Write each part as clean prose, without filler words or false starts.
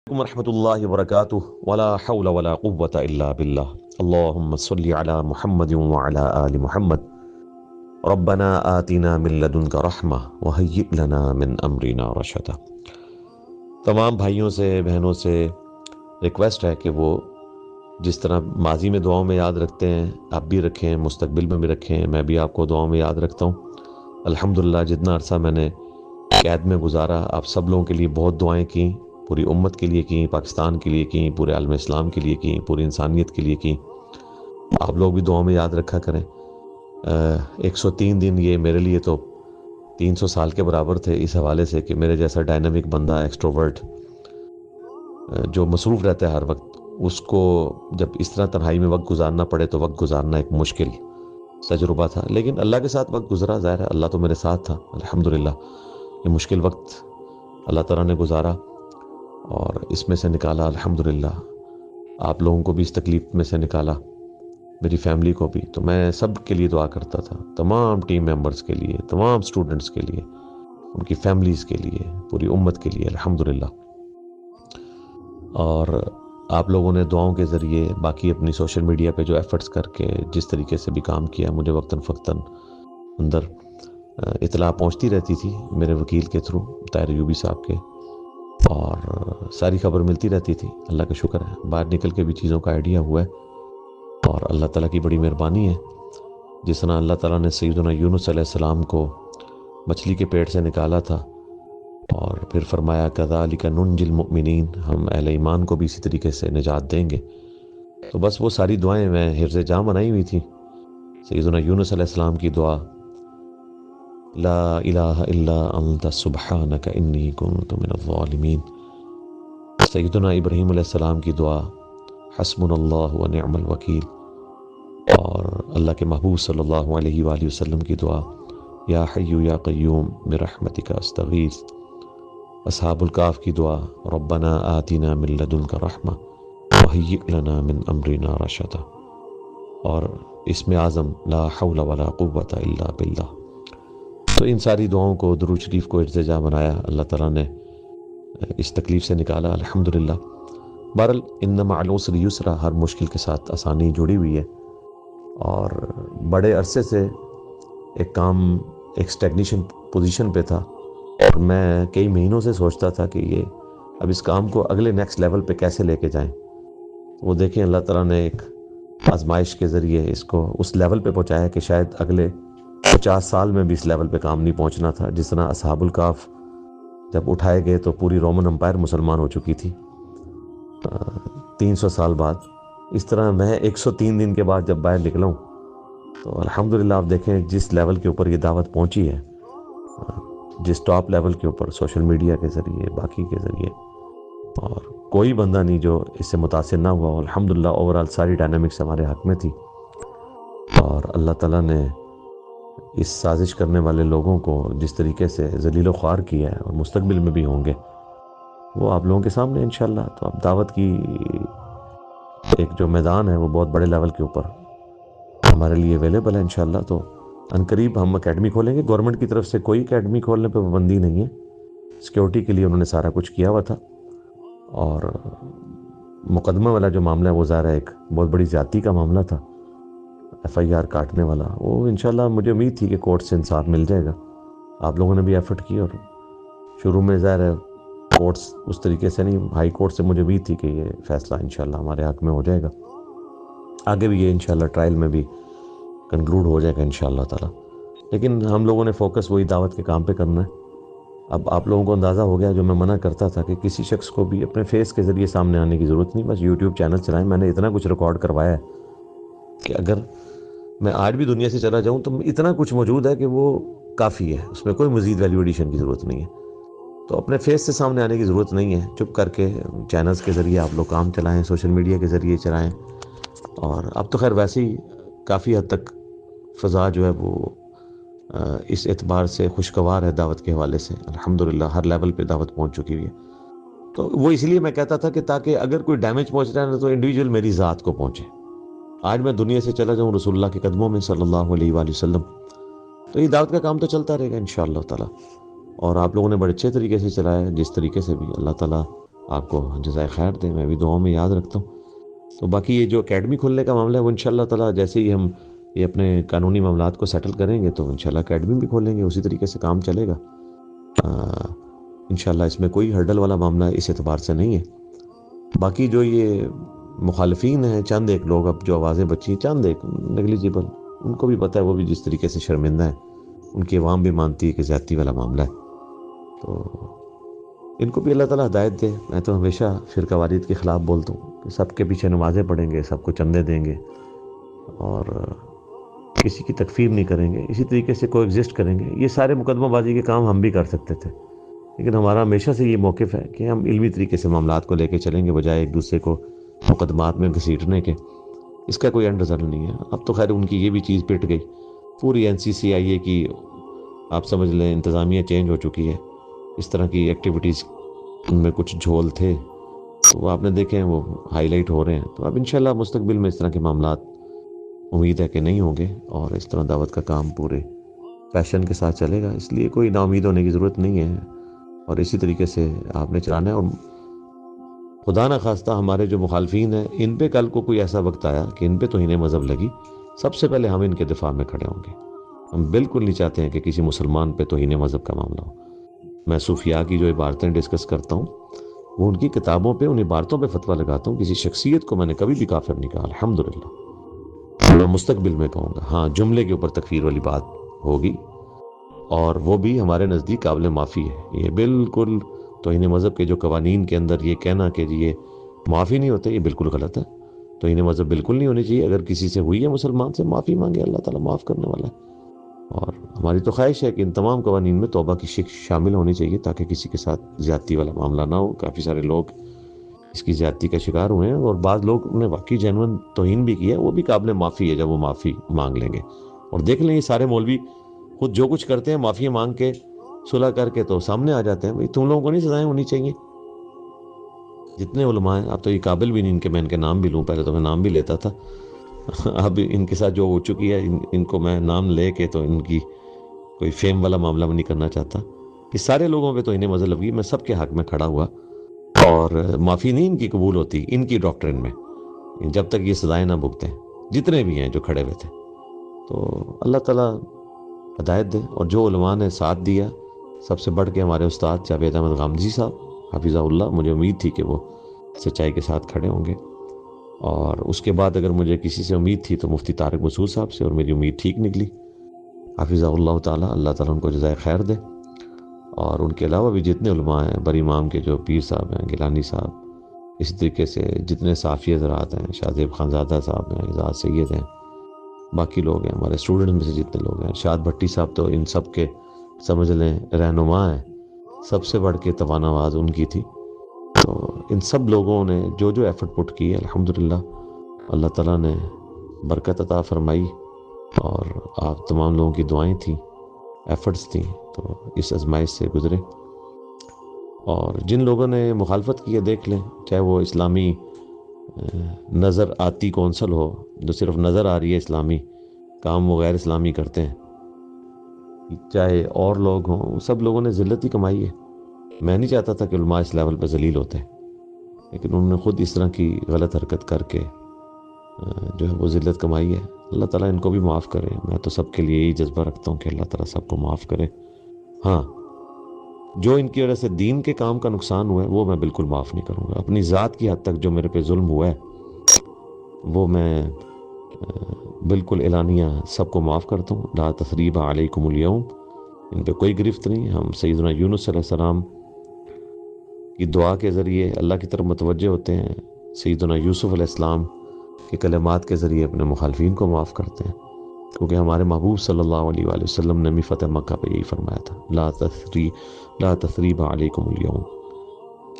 ورحمۃ اللہ وبرکاتہ ولا حول ولا قوة الا باللہ اللهم صل علی محمد وعلى آل محمد ربنا آتنا من لدنک رحمہ وہیئ لنا من امرنا رشدا۔ تمام بھائیوں سے بہنوں سے ریکویسٹ ہے کہ وہ جس طرح ماضی میں دعاؤں میں یاد رکھتے ہیں آپ بھی رکھیں، مستقبل میں بھی رکھیں، میں بھی آپ کو دعاؤں میں یاد رکھتا ہوں۔ الحمدللہ جتنا عرصہ میں نے قید میں گزارا آپ سب لوگوں کے لیے بہت دعائیں کیں، پوری امت کے لیے کیں، پاکستان کے لیے کیں، پورے عالم اسلام کے لیے کیں، پوری انسانیت کے لیے کیں۔ آپ لوگ بھی دعاؤں میں یاد رکھا کریں۔ 103 دن یہ میرے لیے تو 300 سال کے برابر تھے، اس حوالے سے کہ میرے جیسا ڈائنامک بندہ ایکسٹروورٹ جو مصروف رہتا ہے ہر وقت، اس کو جب اس طرح تنہائی میں وقت گزارنا پڑے تو وقت گزارنا ایک مشکل تجربہ تھا، لیکن اللہ کے ساتھ وقت گزرا، ظاہر ہے اللہ تو میرے ساتھ تھا الحمدللہ۔ یہ مشکل وقت اللہ تعالیٰ نے گزارا اور اس میں سے نکالا الحمدللہ، آپ لوگوں کو بھی اس تکلیف میں سے نکالا، میری فیملی کو بھی۔ تو میں سب کے لیے دعا کرتا تھا، تمام ٹیم ممبرز کے لیے، تمام سٹوڈنٹس کے لیے، ان کی فیملیز کے لیے، پوری امت کے لیے الحمدللہ۔ اور آپ لوگوں نے دعاؤں کے ذریعے باقی اپنی سوشل میڈیا پہ جو ایفرٹس کر کے جس طریقے سے بھی کام کیا، مجھے وقتاً فوقتاً اندر اطلاع پہنچتی رہتی تھی میرے وکیل کے تھرو، طاہر ایوبی صاحب کے، اور ساری خبر ملتی رہتی تھی۔ اللہ کا شکر ہے باہر نکل کے بھی چیزوں کا آئیڈیا ہوا ہے، اور اللہ تعالیٰ کی بڑی مہربانی ہے۔ جس طرح اللہ تعالیٰ نے سیدنا یونس علیہ السلام کو مچھلی کے پیٹ سے نکالا تھا اور پھر فرمایا کذالک ننجی المؤمنین، ہم اہل ایمان کو بھی اسی طریقے سے نجات دیں گے۔ تو بس وہ ساری دعائیں میں حفظ جاں بنائی ہوئی تھی۔ سیدنا یونس علیہ السلام کی دعا لا الہ الا انت سبحانک انی کنت من الظالمین، سیدنا ابراہیم علیہ السلام کی دعا حسبنا اللہ و نعم الوکیل، اور اللہ کے محبوب صلی اللہ علیہ وآلہ وسلم کی دعا یا حی یا قیوم برحمتک استغیث، اصحاب الکہف کی دعا ربنا آتنا من لدنک رحمہ وہیئ لنا من امرنا رشدا، اور اسم اعظم لا حول ولا قوة الا باللہ۔ تو ان ساری دعاؤں کو، درود شریف کو ارتجا بنایا، اللہ تعالیٰ نے اس تکلیف سے نکالا الحمدللہ۔ بہرحال ان مع العسر یسرا، ہر مشکل کے ساتھ آسانی جڑی ہوئی ہے، اور بڑے عرصے سے ایک کام ایک اسٹیگنیشن پوزیشن پہ تھا، اور میں کئی مہینوں سے سوچتا تھا کہ یہ اب اس کام کو اگلے نیکسٹ لیول پہ کیسے لے کے جائیں۔ وہ دیکھیں اللہ تعالیٰ نے ایک آزمائش کے ذریعے اس کو اس لیول پہ پہنچایا کہ شاید اگلے 50 سال میں بھی اس لیول پہ کام نہیں پہنچنا تھا۔ جس طرح اصحاب الکہف جب اٹھائے گئے تو پوری رومن امپائر مسلمان ہو چکی تھی 300 سال بعد، اس طرح میں 103 دن کے بعد جب باہر نکلا ہوں تو الحمدللہ آپ دیکھیں جس لیول کے اوپر یہ دعوت پہنچی ہے، جس ٹاپ لیول کے اوپر سوشل میڈیا کے ذریعے، باقی کے ذریعے، اور کوئی بندہ نہیں جو اس سے متاثر نہ ہوا۔ الحمدللہ اوورال ساری ڈائنامکس ہمارے حق میں تھی، اور اللہ تعالیٰ نے اس سازش کرنے والے لوگوں کو جس طریقے سے ذلیل و خوار کیا ہے، اور مستقبل میں بھی ہوں گے، وہ آپ لوگوں کے سامنے انشاءاللہ۔ تو اب دعوت کی ایک جو میدان ہے وہ بہت بڑے لیول کے اوپر ہمارے لیے اویلیبل ہے انشاءاللہ۔ تو عنقریب ہم اکیڈمی کھولیں گے، گورنمنٹ کی طرف سے کوئی اکیڈمی کھولنے پہ پابندی نہیں ہے، سیکیورٹی کے لیے انہوں نے سارا کچھ کیا ہوا تھا، اور مقدمہ والا جو معاملہ ہے وہ ظاہر ہے ایک بہت بڑی زیادتی کا معاملہ تھا، ایف آئی آر کاٹنے والا، وہ انشاءاللہ مجھے امید تھی کہ کورٹ سے انصاف مل جائے گا۔ آپ لوگوں نے بھی ایفرٹ کی، اور شروع میں ظاہر ہے کورٹس اس طریقے سے نہیں، ہائی کورٹ سے مجھے امید تھی کہ یہ فیصلہ انشاءاللہ ہمارے حق میں ہو جائے گا، آگے بھی یہ انشاءاللہ ٹرائل میں بھی کنکلوڈ ہو جائے گا انشاءاللہ تعالی۔ لیکن ہم لوگوں نے فوکس وہی دعوت کے کام پہ کرنا ہے۔ اب آپ لوگوں کو اندازہ ہو گیا جو میں منع کرتا تھا کہ کسی شخص کو بھی اپنے فیس کے ذریعے سامنے آنے کی ضرورت نہیں، بس یوٹیوب چینل چلائیں۔ میں نے اتنا کچھ ریکارڈ کروایا ہے کہ اگر میں آج بھی دنیا سے چلا جاؤں تو اتنا کچھ موجود ہے کہ وہ کافی ہے، اس میں کوئی مزید ویلیو ایڈیشن کی ضرورت نہیں ہے۔ تو اپنے فیس سے سامنے آنے کی ضرورت نہیں ہے، چپ کر کے چینلز کے ذریعے آپ لوگ کام چلائیں، سوشل میڈیا کے ذریعے چلائیں۔ اور اب تو خیر ویسے ہی کافی حد تک فضا جو ہے وہ اس اعتبار سے خوشگوار ہے دعوت کے حوالے سے، الحمدللہ ہر لیول پہ دعوت پہنچ چکی ہوئی ہے۔ تو وہ اس لیے میں کہتا تھا کہ تاکہ اگر کوئی ڈیمیج پہنچ رہا ہے تو انڈیویجول میری ذات کو پہنچے۔ آج میں دنیا سے چلا جاؤں رسول اللہ کے قدموں میں صلی اللہ علیہ وآلہ وسلم، تو یہ دعوت کا کام تو چلتا رہے گا انشاءاللہ تعالی، اور آپ لوگوں نے بڑے اچھے طریقے سے چلایا ہے، جس طریقے سے بھی اللہ تعالیٰ آپ کو جزائے خیر دے، میں بھی دعاؤں میں یاد رکھتا ہوں۔ تو باقی یہ جو اکیڈمی کھولنے کا معاملہ ہے وہ انشاءاللہ تعالیٰ جیسے ہی ہم یہ اپنے قانونی معاملات کو سیٹل کریں گے تو انشاءاللہ اکیڈمی بھی کھولیں گے، اسی طریقے سے کام چلے گا انشاءاللہ۔ اس میں کوئی ہرڈل والا معاملہ اس اعتبار سے نہیں ہے۔ باقی جو یہ مخالفین ہیں، چند ایک لوگ اب جو آوازیں بچی، چند ایک نیگلیجیبل، ان کو بھی پتہ ہے وہ بھی جس طریقے سے شرمندہ ہیں، ان کی عوام بھی مانتی ہے کہ زیادتی والا معاملہ ہے، تو ان کو بھی اللہ تعالیٰ ہدایت دے۔ میں تو ہمیشہ فرقہ واریت کے خلاف بولتا ہوں کہ سب کے پیچھے نمازیں پڑھیں گے، سب کو چندے دیں گے اور کسی کی تکفیر نہیں کریں گے، اسی طریقے سے کو ایگزسٹ کریں گے۔ یہ سارے مقدمہ بازی کے کام ہم بھی کر سکتے تھے، لیکن ہمارا ہمیشہ سے یہ موقف ہے کہ ہم علمی طریقے سے معاملات کو لے کے چلیں گے بجائے ایک دوسرے کو مقدمات میں گھسیٹنے کے۔ اس کا کوئی اینڈ رزلٹ نہیں ہے۔ اب تو خیر ان کی یہ بھی چیز پٹ گئی، پوری NCCIA کی آپ سمجھ لیں انتظامیہ چینج ہو چکی ہے۔ اس طرح کی ایکٹیویٹیز ان میں کچھ جھول تھے تو وہ آپ نے دیکھے ہیں، وہ ہائی لائٹ ہو رہے ہیں۔ تو اب انشاءاللہ مستقبل میں اس طرح کے معاملات امید ہے کہ نہیں ہوں گے اور اس طرح دعوت کا کام پورے پیشن کے ساتھ چلے گا، اس لیے کوئی نا امید ہونے کی ضرورت نہیں ہے، اور اسی طریقے سے آپ نے چلانا ہے۔ اور خدا نہ خواستہ ہمارے جو مخالفین ہیں ان پہ کل کو کوئی ایسا وقت آیا کہ ان پہ توہین مذہب لگی، سب سے پہلے ہم ان کے دفاع میں کھڑے ہوں گے۔ ہم بالکل نہیں چاہتے ہیں کہ کسی مسلمان پہ توہین مذہب کا معاملہ ہو۔ میں صوفیاء کی جو عبارتیں ڈسکس کرتا ہوں وہ ان کی کتابوں پہ، ان عبارتوں پہ فتویٰ لگاتا ہوں۔ کسی شخصیت کو میں نے کبھی بھی کافر نہیں کہا، الحمدللہ۔ میں مستقبل میں کہوں گا، ہاں جملے کے اوپر تکفیر والی بات ہوگی، اور وہ بھی ہمارے نزدیک قابل معافی ہے۔ یہ بالکل توہین مذہب کے جو قوانین کے اندر یہ کہنا کہ یہ معافی نہیں ہوتے، یہ بالکل غلط ہے۔ توہین مذہب بالکل نہیں ہونی چاہیے۔ اگر کسی سے ہوئی ہے مسلمان سے، معافی مانگے، اللہ تعالیٰ معاف کرنے والا ہے۔ اور ہماری تو خواہش ہے کہ ان تمام قوانین میں توبہ کی شامل ہونی چاہیے تاکہ کسی کے ساتھ زیادتی والا معاملہ نہ ہو۔ کافی سارے لوگ اس کی زیادتی کا شکار ہوئے ہیں، اور بعض لوگ نے واقعی جینوئن توہین بھی کیا ہے، وہ بھی قابل معافی ہے جب وہ معافی مانگ لیں گے۔ اور دیکھ لیں یہ سارے مولوی خود جو کچھ کرتے ہیں معافی مانگ کے، صلح کر کے تو سامنے آ جاتے ہیں۔ بھئی تم لوگوں کو نہیں سزائیں ہونی چاہیے؟ جتنے علماء ہیں، اب تو یہ قابل بھی نہیں ان کے میں ان کے نام بھی لوں، پہلے تو میں نام بھی لیتا تھا، اب ان کے ساتھ جو ہو چکی ہے ان کو میں نام لے کے تو ان کی کوئی فیم والا معاملہ میں نہیں کرنا چاہتا۔ یہ سارے لوگوں پہ تو انہیں مزہ لگی، میں سب کے حق میں کھڑا ہوا، اور معافی نہیں ان کی قبول ہوتی ان کی ڈاکٹرن میں جب تک یہ سزائیں نہ بھگتیں، جتنے بھی ہیں جو کھڑے ہوئے تھے۔ تو اللہ تعالیٰ ہدایت دے۔ اور جو علماء نے ساتھ دیا، سب سے بڑھ کے ہمارے استاد جاوید احمد غامدی صاحب حفظہ اللہ، مجھے امید تھی کہ وہ سچائی کے ساتھ کھڑے ہوں گے، اور اس کے بعد اگر مجھے کسی سے امید تھی تو مفتی طارق مسعود صاحب سے، اور میری امید ٹھیک نکلی، حفظہ اللہ تعالیٰ۔ اللہ تعالیٰ ان کو جزائے خیر دے۔ اور ان کے علاوہ بھی جتنے علماء ہیں، بری امام کے جو پیر صاحب ہیں، گیلانی صاحب، اسی طریقے سے جتنے صافی حضرات ہیں، شاہ زیب خانزادہ صاحب ہیں، اعزاز سید ہیں، باقی لوگ ہیں ہمارے اسٹوڈنٹ میں سے جتنے لوگ ہیں، شاد بھٹی صاحب تو ان سب کے سمجھ لیں رہنما ہیں، سب سے بڑھ کے توانہ آواز ان کی تھی۔ تو ان سب لوگوں نے جو جو ایفرٹ پٹ کی ہے، الحمدللہ اللہ تعالیٰ نے برکت عطا فرمائی، اور آپ تمام لوگوں کی دعائیں تھیں، ایفرٹس تھیں، تو اس آزمائش سے گزرے۔ اور جن لوگوں نے مخالفت کی ہے دیکھ لیں، چاہے وہ اسلامی نظر آتی کونسل ہو جو صرف نظر آ رہی ہے اسلامی کام، وہ غیر اسلامی کرتے ہیں، چاہے اور لوگ ہوں، سب لوگوں نے ذلت ہی کمائی ہے۔ میں نہیں چاہتا تھا کہ علماء اس لیول پہ ذلیل ہوتے ہیں، لیکن انہوں نے خود اس طرح کی غلط حرکت کر کے جو ہے وہ ذلت کمائی ہے۔ اللہ تعالیٰ ان کو بھی معاف کرے۔ میں تو سب کے لیے یہی جذبہ رکھتا ہوں کہ اللہ تعالیٰ سب کو معاف کرے۔ ہاں، جو ان کی وجہ سے دین کے کام کا نقصان ہوا ہے وہ میں بالکل معاف نہیں کروں گا۔ اپنی ذات کی حد تک جو میرے پہ ظلم ہوا ہے وہ میں بالکل اعلانیہ سب کو معاف کرتا ہوں۔ لا تثریب علیکم اليوم، ان پہ کوئی گرفت نہیں۔ ہم سیدنا یونس علیہ السلام کی دعا کے ذریعے اللہ کی طرف متوجہ ہوتے ہیں، سیدنا یوسف علیہ السلام کے کلمات کے ذریعے اپنے مخالفین کو معاف کرتے ہیں، کیونکہ ہمارے محبوب صلی اللہ علیہ وآلہ وسلم نے بھی فتح مکہ پہ یہی فرمایا تھا، لا تثریب علیکم اليوم۔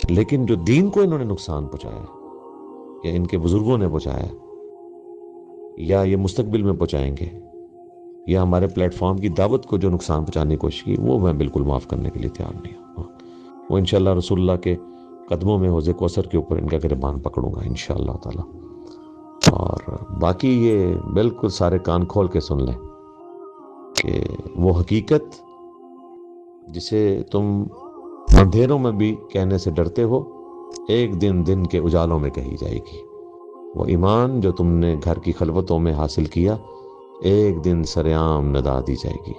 لیکن جو دین کو انہوں نے نقصان پہنچایا ہے، یا ان کے بزرگوں نے پہنچایا ہے، یا یہ مستقبل میں پہنچائیں گے، یا ہمارے پلیٹ فارم کی دعوت کو جو نقصان پہنچانے کی کوشش کی، وہ میں بالکل معاف کرنے کے لیے تیار نہیں ہوں۔ وہ انشاءاللہ رسول اللہ کے قدموں میں حوض کوثر کے اوپر ان کا گریبان پکڑوں گا انشاءاللہ تعالی۔ اور باقی یہ بالکل سارے کان کھول کے سن لیں کہ وہ حقیقت جسے تم اندھیروں میں بھی کہنے سے ڈرتے ہو، ایک دن دن کے اجالوں میں کہی جائے گی۔ وہ ایمان جو تم نے گھر کی خلوتوں میں حاصل کیا، ایک دن سریعام ندا دی جائے گی۔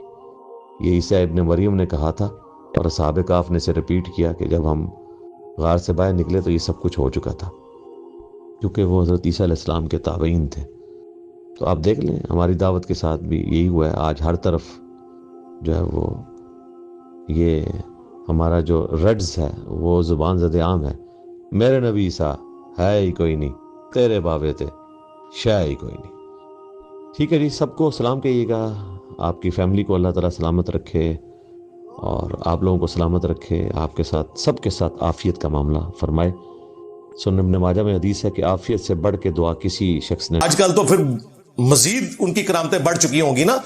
یہ عیسیٰ ابن مریم نے کہا تھا، اور اصحاب کہف نے اسے ریپیٹ کیا کہ جب ہم غار سے باہر نکلے تو یہ سب کچھ ہو چکا تھا، کیونکہ وہ حضرت عیسیٰ علیہ السلام کے تابعین تھے۔ تو آپ دیکھ لیں ہماری دعوت کے ساتھ بھی یہی ہوا ہے۔ آج ہر طرف جو ہے وہ یہ ہمارا جو رڈز ہے وہ زبان زد عام ہے، میرے نبی عیسیٰ ہے ہی کوئی نہیں، تیرے بابے تھے شے ہی کوئی نہیں۔ ٹھیک ہے جی، سب کو سلام کہیے گا، آپ کی فیملی کو اللہ تعالیٰ سلامت رکھے اور آپ لوگوں کو سلامت رکھے، آپ کے ساتھ سب کے ساتھ عافیت کا معاملہ فرمائے۔ سنن ابن ماجہ میں حدیث ہے کہ عافیت سے بڑھ کے دعا کسی شخص نے، آج کل تو پھر مزید ان کی کرامتیں بڑھ چکی ہوں گی نا،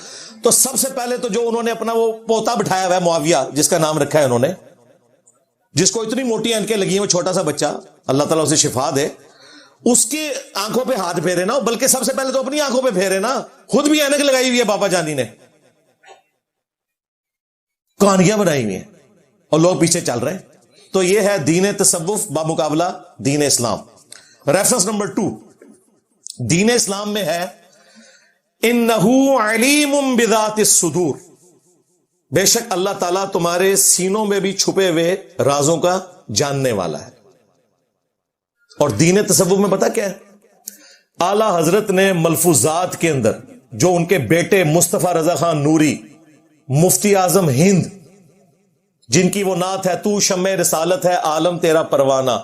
تو سب سے پہلے تو جو انہوں نے اپنا وہ پوتا بٹھایا ہوا ہے معاویہ، جس کا نام رکھا ہے انہوں نے، جس کو اتنی موٹی اینکیں لگی ہیں، وہ چھوٹا سا بچہ، اللہ تعالیٰ اسے شفا دے، اس کی آنکھوں پہ ہاتھ پھیرے نا، بلکہ سب سے پہلے تو اپنی آنکھوں پہ پھیرے نا، خود بھی اینک لگائی ہوئی ہے بابا جانی نے، کہانیاں بنائی ہوئی ہیں اور لوگ پیچھے چل رہے ہیں۔ تو یہ ہے دین تصوف بمقابلہ دین اسلام۔ ریفرنس نمبر 2 دین اسلام میں ہے انہو علیم بذات الصدور، بے شک اللہ تعالیٰ تمہارے سینوں میں بھی چھپے ہوئے رازوں کا جاننے والا ہے۔ اور دین تصوف میں پتہ کیا ہے؟ اعلی حضرت نے ملفوظات کے اندر جو ان کے بیٹے مصطفیٰ رضا خان نوری، مفتی اعظم ہند، جن کی وہ نعت ہے تو شمع رسالت ہے عالم تیرا پروانہ،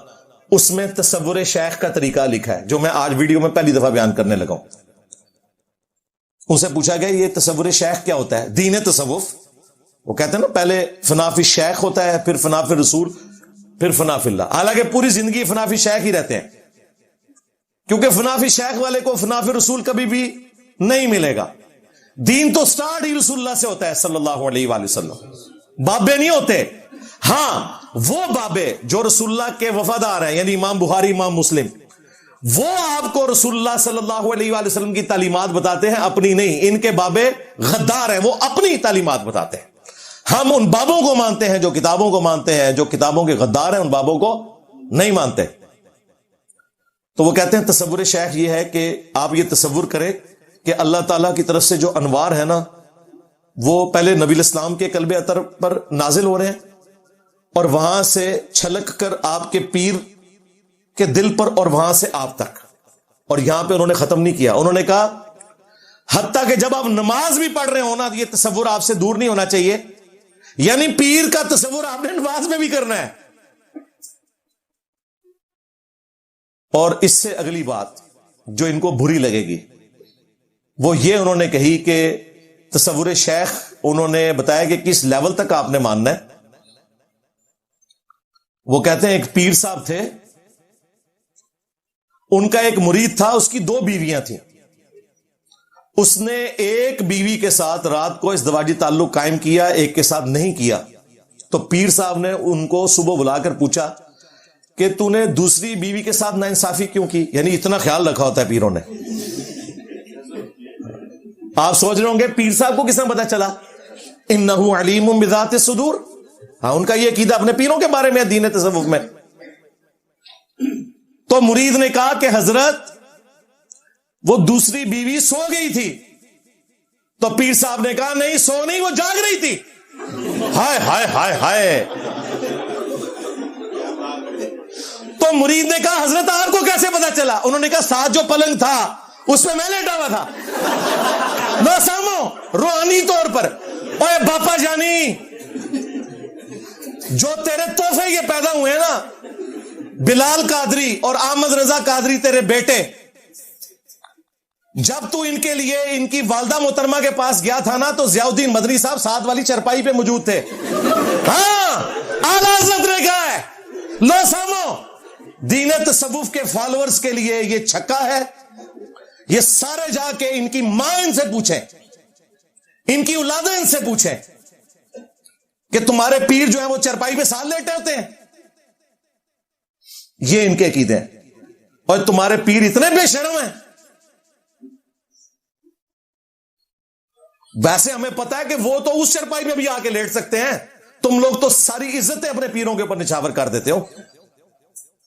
اس میں تصور شیخ کا طریقہ لکھا ہے، جو میں آج ویڈیو میں پہلی دفعہ بیان کرنے لگا ہوں۔ ان سے پوچھا گیا یہ تصور شیخ کیا ہوتا ہے؟ دین تصوف، وہ کہتے ہیں نا پہلے فنا فی شیخ ہوتا ہے، پھر فنا فی رسول، پھر فنا فی اللہ۔ حالانکہ پوری زندگی فنا فی شیخ ہی رہتے ہیں، کیونکہ فنا فی شیخ والے کو فنا فی رسول کبھی بھی نہیں ملے گا۔ دین تو سٹارٹ ہی رسول اللہ سے ہوتا ہے صلی اللہ علیہ وآلہ وسلم، بابے نہیں ہوتے۔ ہاں وہ بابے جو رسول اللہ کے وفادار ہیں، یعنی امام بخاری، امام مسلم، وہ آپ کو رسول اللہ صلی اللہ علیہ وآلہ وسلم کی تعلیمات بتاتے ہیں، اپنی نہیں۔ ان کے بابے غدار ہیں، وہ اپنی تعلیمات بتاتے ہیں۔ ہم ان بابوں کو مانتے ہیں جو کتابوں کو مانتے ہیں، جو کتابوں کے غدار ہیں ان بابوں کو نہیں مانتے۔ تو وہ کہتے ہیں تصور شیخ یہ ہے کہ آپ یہ تصور کریں کہ اللہ تعالیٰ کی طرف سے جو انوار ہے نا، وہ پہلے نبی الاسلام کے قلب اطہر پر نازل ہو رہے ہیں، اور وہاں سے چھلک کر آپ کے پیر کے دل پر، اور وہاں سے آپ تک، اور یہاں پہ انہوں نے ختم نہیں کیا۔ انہوں نے کہا حتیٰ کہ جب آپ نماز بھی پڑھ رہے ہو نا، یہ تصور آپ سے دور نہیں ہونا چاہیے، یعنی پیر کا تصور آپ نے نماز میں بھی کرنا ہے۔ اور اس سے اگلی بات جو ان کو بری لگے گی وہ یہ انہوں نے کہی کہ تصور شیخ انہوں نے بتایا کہ کس لیول تک آپ نے ماننا ہے۔ وہ کہتے ہیں ایک پیر صاحب تھے، ان کا ایک مرید تھا، اس کی 2 بیویاں تھیں۔ اس نے ایک بیوی کے ساتھ رات کو ازدواجی تعلق قائم کیا، ایک کے ساتھ نہیں کیا۔ تو پیر صاحب نے ان کو صبح بلا کر پوچھا کہ تو نے دوسری بیوی کے ساتھ ناانصافی کیوں کی؟ یعنی اتنا خیال رکھا ہوتا ہے پیروں نے۔ آپ سوچ رہے ہوں گے پیر صاحب کو کس نے پتا چلا؟ انہو علیم بذات الصدور، ہاں ان کا یہ عقیدہ اپنے پیروں کے بارے میں دین تصوف میں۔ تو مرید نے کہا کہ حضرت وہ دوسری بیوی سو گئی تھی۔ تو پیر صاحب نے کہا نہیں، سو نہیں، وہ جاگ رہی تھی۔ ہائے ہائے ہائے ہائے۔ تو مرید نے کہا حضرت آپ کو کیسے پتا چلا؟ انہوں نے کہا ساتھ جو پلنگ تھا اس میں لیٹا ہوا تھا۔ نو سامو روحانی طور پر، اوے باپا جانی، جو تیرے تحفے یہ پیدا ہوئے ہیں نا، بلال قادری اور احمد رضا قادری تیرے بیٹے، جب تو ان کے لیے ان کی والدہ محترمہ کے پاس گیا تھا نا، تو ضیاء الدین مدنی صاحب ساتھ والی چرپائی پہ موجود تھے۔ ہاں اعلیٰ حضرت نے کہا ہے، لو سامو، دین تصوف کے فالوورز کے لیے یہ چھکا ہے۔ یہ سارے جا کے ان کی ماں ان سے پوچھیں، ان کی اولادیں ان سے پوچھیں کہ تمہارے پیر جو ہیں وہ چرپائی پہ ساتھ لیٹے ہوتے ہیں؟ یہ ان کے عقیدے ہیں، اور تمہارے پیر اتنے بے شرم ہیں۔ ویسے ہمیں پتا ہے کہ وہ تو اس چرپائی میں بھی آ کے لیٹ سکتے ہیں، تم لوگ تو ساری عزتیں اپنے پیروں کے اوپر نچھاور کر دیتے ہو۔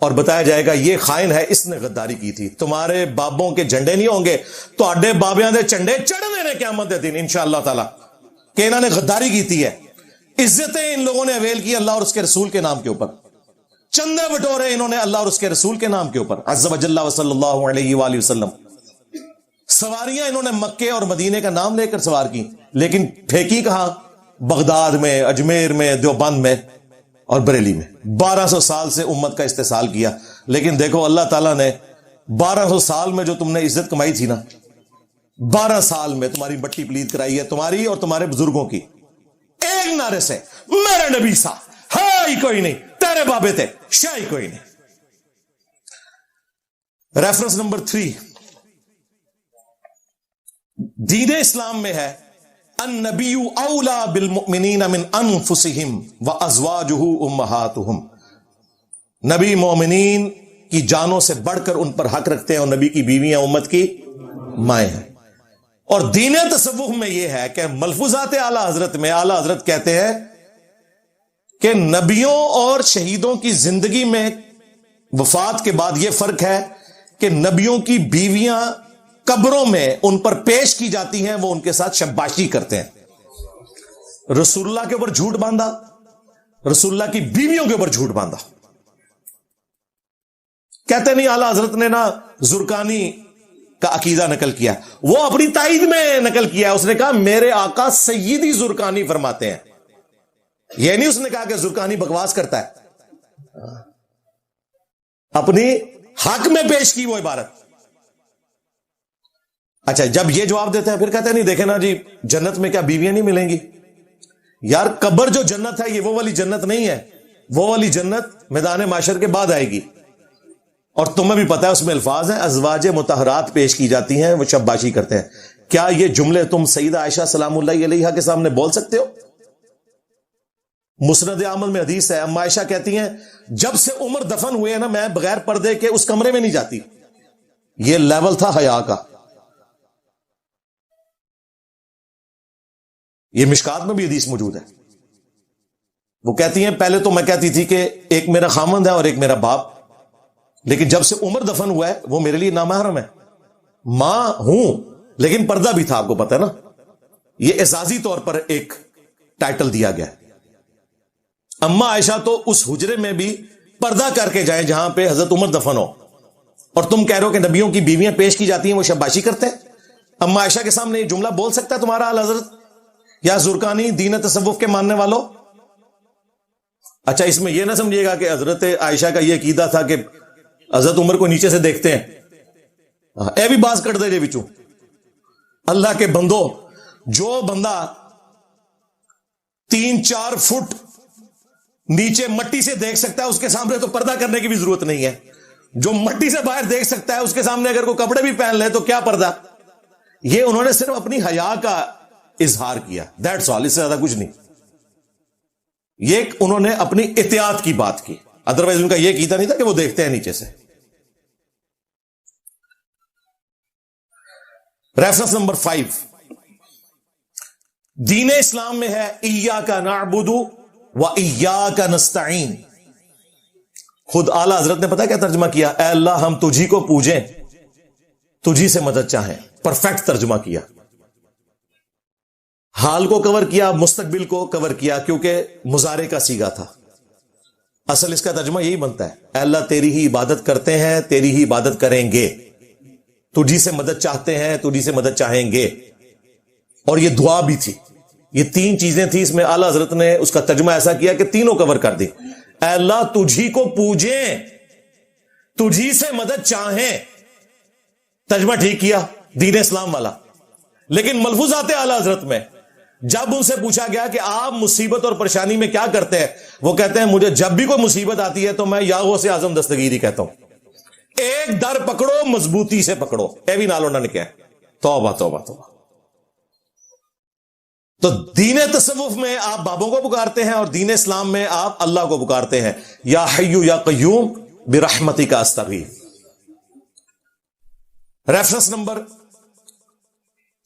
اور بتایا جائے گا یہ خائن ہے, اس نے غداری کی تھی. تمہارے بابوں کے جھنڈے نہیں ہوں گے تو اڈے بابیاں دے جھنڈے چڑھنے نے قیامت دے دن انشاءاللہ تعالی, کہ انہوں نے غداری کی تھی ہے. عزتیں ان لوگوں نے اویل کی اللہ اور اس کے رسول کے نام کے اوپر, چندے بٹورے انہوں نے اللہ اور اس کے رسول کے نام کے اوپر, عز وجل و صلی اللہ علیہ وآلہ وسلم. سواریاں انہوں نے مکے اور مدینے کا نام لے کر سوار کی, لیکن پھینکی کہاں؟ بغداد میں, اجمیر میں, دیوبند میں اور بریلی میں. 1200 سال سے امت کا استحصال کیا, لیکن دیکھو اللہ تعالیٰ نے 1200 سال میں جو تم نے عزت کمائی تھی نا, 12 سال میں تمہاری بٹی پلید کرائی ہے, تمہاری اور تمہارے بزرگوں کی, ایک نعرے سے میرے نبی سا ہائی کوئی نہیں, تیرے بابے تھے شاہی کوئی نہیں. ریفرنس نمبر 3 دین اسلام میں ہے النبی اولا بالمؤمنین من انفسہم وازواجہ امہاتہم. نبی مومنین کی جانوں سے بڑھ کر ان پر حق رکھتے ہیں, اور نبی کی بیویاں امت کی مائیں ہیں. اور دین تصوف میں یہ ہے کہ ملفوظات اعلی حضرت میں اعلی حضرت کہتے ہیں کہ نبیوں اور شہیدوں کی زندگی میں وفات کے بعد یہ فرق ہے کہ نبیوں کی بیویاں قبروں میں ان پر پیش کی جاتی ہیں, وہ ان کے ساتھ شباشی کرتے ہیں. رسول اللہ کے اوپر جھوٹ باندھا, رسول اللہ کی بیویوں کے اوپر جھوٹ باندھا. کہتے نہیں اعلی حضرت نے نا زرکانی کا عقیدہ نقل کیا, وہ اپنی تائید میں نقل کیا. اس نے کہا میرے آقا سیدی زرکانی فرماتے ہیں. یہ نہیں اس نے کہا کہ زرکانی بکواس کرتا ہے, اپنی حق میں پیش کی وہ عبارت. اچھا, جب یہ جواب دیتے ہیں پھر کہتے ہیں نہیں دیکھیں نا جی جنت میں کیا بیویاں نہیں ملیں گی. یار قبر جو جنت ہے یہ وہ والی جنت نہیں ہے, وہ والی جنت میدان معاشر کے بعد آئے گی. اور تمہیں بھی پتا ہے اس میں الفاظ ہیں ازواج مطہرات پیش کی جاتی ہیں, وہ شباشی کرتے ہیں. کیا یہ جملے تم سیدہ عائشہ سلام اللہ علیہا کے سامنے بول سکتے ہو؟ مسند احمد میں حدیث ہے, اما عائشہ کہتی ہیں جب سے عمر دفن ہوئے نا میں بغیر پردے کے اس کمرے میں نہیں جاتی. یہ لیول تھا حیا کا. یہ مشکات میں بھی حدیث موجود ہے. وہ کہتی ہیں پہلے تو میں کہتی تھی کہ ایک میرا خامند ہے اور ایک میرا باپ, لیکن جب سے عمر دفن ہوا ہے وہ میرے لیے نامحرم ہے. ماں ہوں لیکن پردہ بھی تھا, آپ کو پتا ہے نا. یہ اعزازی طور پر ایک ٹائٹل دیا گیا. اما عائشہ تو اس حجرے میں بھی پردہ کر کے جائیں جہاں پہ حضرت عمر دفن ہو, اور تم کہہ رہے ہو کہ نبیوں کی بیویاں پیش کی جاتی ہیں وہ شباشی کرتے ہیں. اما عائشہ کے سامنے یہ جملہ بول سکتا ہے تمہارا اعلی حضرت یا زرکانی دین تصوف کے ماننے والوں؟ اچھا, اس میں یہ نہ سمجھیے گا کہ حضرت عائشہ کا یہ عقیدہ تھا کہ حضرت عمر کو نیچے سے دیکھتے ہیں. اے بھی باز کر دے جے بچوں. اللہ کے بندو, جو بندہ 3-4 فٹ نیچے مٹی سے دیکھ سکتا ہے اس کے سامنے تو پردہ کرنے کی بھی ضرورت نہیں ہے. جو مٹی سے باہر دیکھ سکتا ہے اس کے سامنے اگر کوئی کپڑے بھی پہن لے تو کیا پردہ. یہ انہوں نے صرف اپنی حیا کا اظہار کیا, دیٹس آل, اس سے زیادہ کچھ نہیں. یہ انہوں نے اپنی احتیاط کی بات کی, ادروائز ان کا یہ عقیدہ نہیں تھا کہ وہ دیکھتے ہیں نیچے سے. ریفرنس نمبر 5 دین اسلام میں ہے ایاک نعبد و ایاک نستعین. خود اعلی حضرت نے پتا کیا ترجمہ کیا؟ اے اللہ ہم تجھی کو پوجیں, تجھی سے مدد چاہیں. پرفیکٹ ترجمہ کیا. حال کو کور کیا, مستقبل کو کور کیا, کیونکہ مضارع کا صیغہ تھا. اصل اس کا ترجمہ یہی بنتا ہے, اے اللہ تیری ہی عبادت کرتے ہیں, تیری ہی عبادت کریں گے, تجھی سے مدد چاہتے ہیں, تجھی سے مدد چاہیں گے. اور یہ دعا بھی تھی. یہ 3 چیزیں تھیں, اس میں اعلی حضرت نے اس کا ترجمہ ایسا کیا کہ تینوں کور کر دی. اے اللہ تجھی کو پوجیں, تجھی سے مدد چاہیں. ترجمہ ٹھیک کیا دین اسلام والا. لیکن ملفوظات اعلی حضرت میں جب ان سے پوچھا گیا کہ آپ مصیبت اور پریشانی میں کیا کرتے ہیں, وہ کہتے ہیں مجھے جب بھی کوئی مصیبت آتی ہے تو میں یا غوث اعظم دستگیری کہتا ہوں. ایک در پکڑو, مضبوطی سے پکڑو. اے بھی نالو نہ کیا, توبہ توبہ توبہ. تو دین تصوف میں آپ بابوں کو پکارتے ہیں اور دین اسلام میں آپ اللہ کو پکارتے ہیں. یا حی یا قیوم برحمتک استغیث. ریفرنس نمبر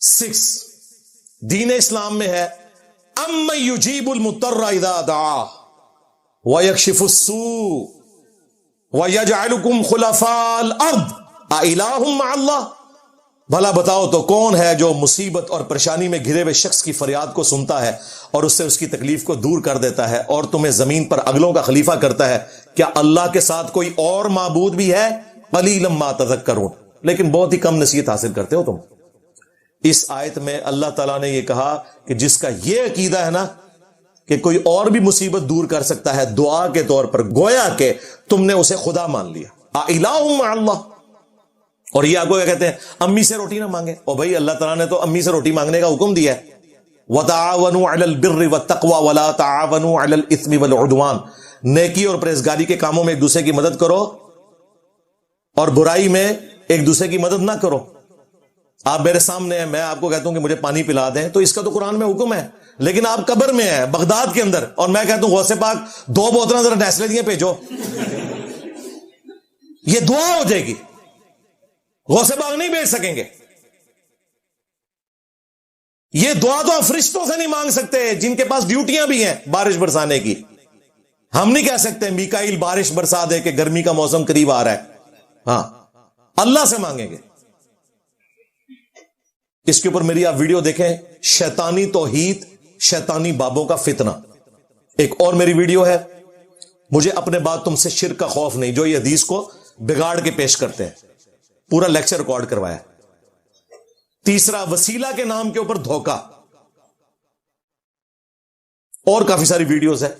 6 دین اسلام میں ہے امن یجیب المضطر اذا دعا ویکشف السوء وَيَجْعَلُكُمْ خُلَفَاءَ الْأَرْضِ أَإِلَٰهٌ مَّعَ اللَّهِ، بھلا بتاؤ تو کون ہے جو مصیبت اور پریشانی میں گھرے ہوئے شخص کی فریاد کو سنتا ہے اور اس سے اس کی تکلیف کو دور کر دیتا ہے اور تمہیں زمین پر اگلوں کا خلیفہ کرتا ہے؟ کیا اللہ کے ساتھ کوئی اور معبود بھی ہے؟ قلیلا ما تذکرون، لیکن بہت ہی کم نصیحت حاصل کرتے ہو تم۔ اس آیت میں اللہ تعالیٰ نے یہ کہا کہ جس کا یہ عقیدہ ہے نا کہ کوئی اور بھی مصیبت دور کر سکتا ہے دعا کے طور پر، گویا کہ تم نے اسے خدا مان لیا۔ اِلَٰهٌ مَّعَ اللَّهِ۔ اور یہ آپ کو کیا کہتے ہیں؟ امی سے روٹی نہ مانگے۔ اور بھائی اللہ تعالیٰ نے تو امی سے روٹی مانگنے کا حکم دیا ہے، وَتَعَاوَنُوا عَلَى الْبِرِّ وَالتَّقْوَىٰ وَلَا تَعَاوَنُوا عَلَى الْإِثْمِ وَالْعُدْوَانِ، نیکی اور پرہیزگاری کے کاموں میں ایک دوسرے کی مدد کرو اور برائی میں ایک دوسرے کی مدد نہ کرو۔ آپ میرے سامنے ہیں، میں آپ کو کہتا ہوں کہ مجھے پانی پلا دیں، تو اس کا تو قرآن میں حکم ہے، لیکن آپ قبر میں ہیں بغداد کے اندر اور میں کہتا ہوں غوث پاک 2 بوتلیں ذرا نیسلے دیے بھیجو، یہ دعا ہو جائے گی، غوث پاک نہیں بھیج سکیں گے۔ یہ دعا تو آپ فرشتوں سے نہیں مانگ سکتے جن کے پاس ڈیوٹیاں بھی ہیں بارش برسانے کی۔ ہم نہیں کہہ سکتے میکائیل بارش برسا دے کہ گرمی کا موسم قریب آ رہا ہے، ہاں اللہ سے مانگیں گے۔ اس کے اوپر میری آپ ویڈیو دیکھیں، شیطانی توحید، شیطانی بابوں کا فتنہ، ایک اور میری ویڈیو ہے، مجھے اپنے بعد تم سے شرک کا خوف نہیں، جو یہ حدیث کو بگاڑ کے پیش کرتے ہیں، پورا لیکچر ریکارڈ کروایا۔ تیسرا، وسیلہ کے نام کے اوپر دھوکہ، اور کافی ساری ویڈیوز ہے،